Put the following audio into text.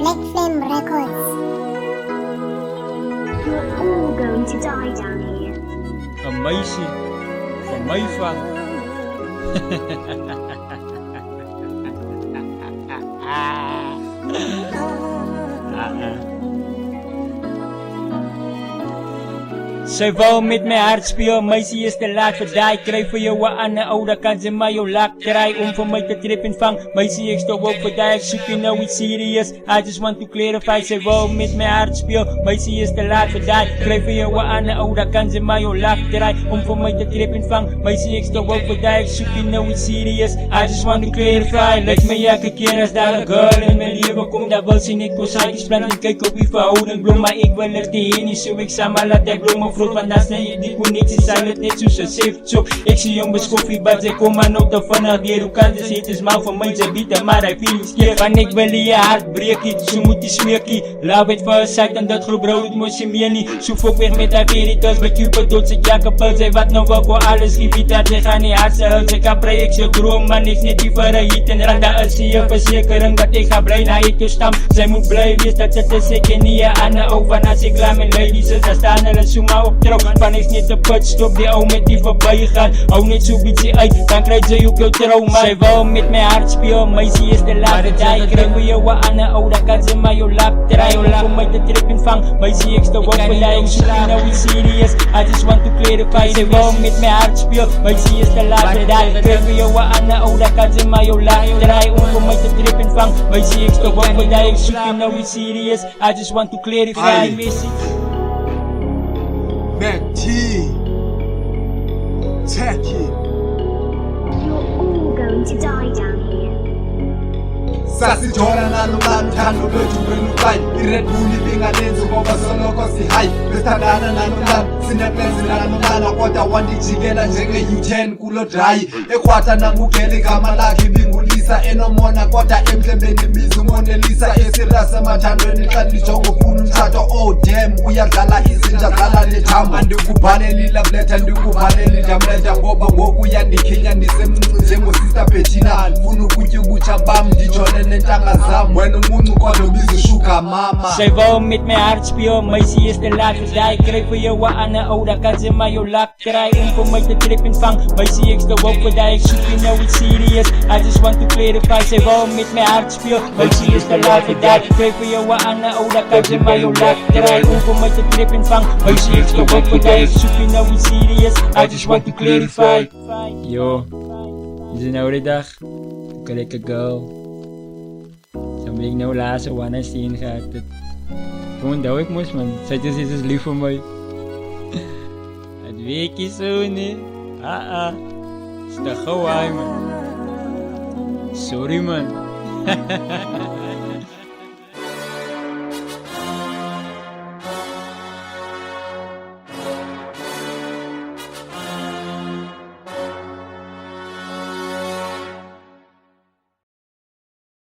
Black Flame Records. You're all going to die down here. Een meisje van mij van. Zij wou met mijn hart spelen, meisje is te laat voor die. Ik krijg voor jou aan de oude kant, ze mij jou lak draai om voor mij te trippen vang. Meisje, ik stop ook voor die, ik zoek je nou iets serious. I just want to clarify, zij wou met mijn hart spelen, meisje is te laat voor die. Ik krijg voor jou aan de oude kant, ze mij jou lak draai om voor mij te trippen vang. Meisje, ik stop ook voor die, ik zoek je nou iets serious. I just want to clarify, lijkt me elke keer als daar een girl in mijn leven komt. Dat wil zien, ik wil zaakjes planten en kijk op wie verhouding bloem. Maar ik wil er tegen niet zo, ik samen laat ik bloemen vroeg. Want als je die connectie zijn het net zo ze safe zo. Ik zie jongens koffie, maar ze komen ook te vanaf hier. Hoe kan ze het is maar voor mij, ze bieden maar hij viel niet keer. Van ik wil je hart breken, zo moet je smeerkie. Laat het voor zijn en dat gebruik het moest je meer niet. Zo fok weg met haar veritas, bij Cupid doet ze jakkepel. Zij wat nou ook voor alles gebied dat ze gaan niet hard zijn. Ze kan breien, ik zo droom, maar niks net die voor een hit. En randa als ze je verzekering dat ik ga blij naar ik stam. Zij moet blij wees dat ze te zeker niet aan de oog. Van als ik laat mijn ladies, ze staan er zo maar op trouw. Van ik niet de put, stop die ouwe met die voorbij gaan. Hou niet zo beetje uit, dan krijg ze ook jouw trauma. Zij wou met mijn hart spelen, meisje is de laatste die. Ik krijg voor jou aan de oude, dan kan ze maar jou lap draaien. Om mij te trippen vang, meisje ik sta op voor die. Ik zoek je nou iets serious, I just want to clarify. Zij wou met mijn hart spelen, meisje is de laatste die. Ik krijg voor jou aan de oude, dan kan ze maar jou lap draaien. Om mij te trippen vang, meisje ik sta op voor die. Ik zoek je nou iets serious, I just want to clarify. Mac T, Tacky. You're all going to die down here. Sasijona nanomthando lwethu lwenukayi iRed Bull ibingalenzi ngoba soloko sihayi besithandana nanomlalo sinepenzi nanomlalo kodwa wandijikela njenge-U10 kulo drayi ekhwatha nangugela igama lakhe ibingulisa enomona kodwa emhlembeni ibiza umonelisa esirias emathandweni xa ndijonga ufuna umtshato oh damn uyadlala izinja dlala nethambo andikubhaleli ilavleta ndikubhaleli ndamleta ngoba ngoku uyandikhinya ndisemncinci njengosister Bettina funa ukutya ubutsha bam ndijone nentanga zam wena umuncu kodwa ubiza ushuga mama. Zij wou met mijn hart spelen, meisje is de laatste die. Ik krijg voor jou aan de oude, dan kan ze maar jou lak draaien. Om voor mij te trippen vang, meisje ik sta op voor die. Ik zoek je nou iets serious, I just want to clarify. Zij wou met mijn hart spelen, meisje is de laatste die. Ik krijg voor jou aan de oude, dan kan ze maar jou lak draaien. Om voor mij te trippen vang, meisje ik sta op voor die. Ik zoek je nou iets serious, I just want to clarify. Yo, is het nou de dag? Ik lekker girl. Zo ben ik nou laatste one night stand gehad. Gewoon dat ik moest man, zij is lief voor mij. Het weekje zo nee. Is toch gewoon man. Sorry man.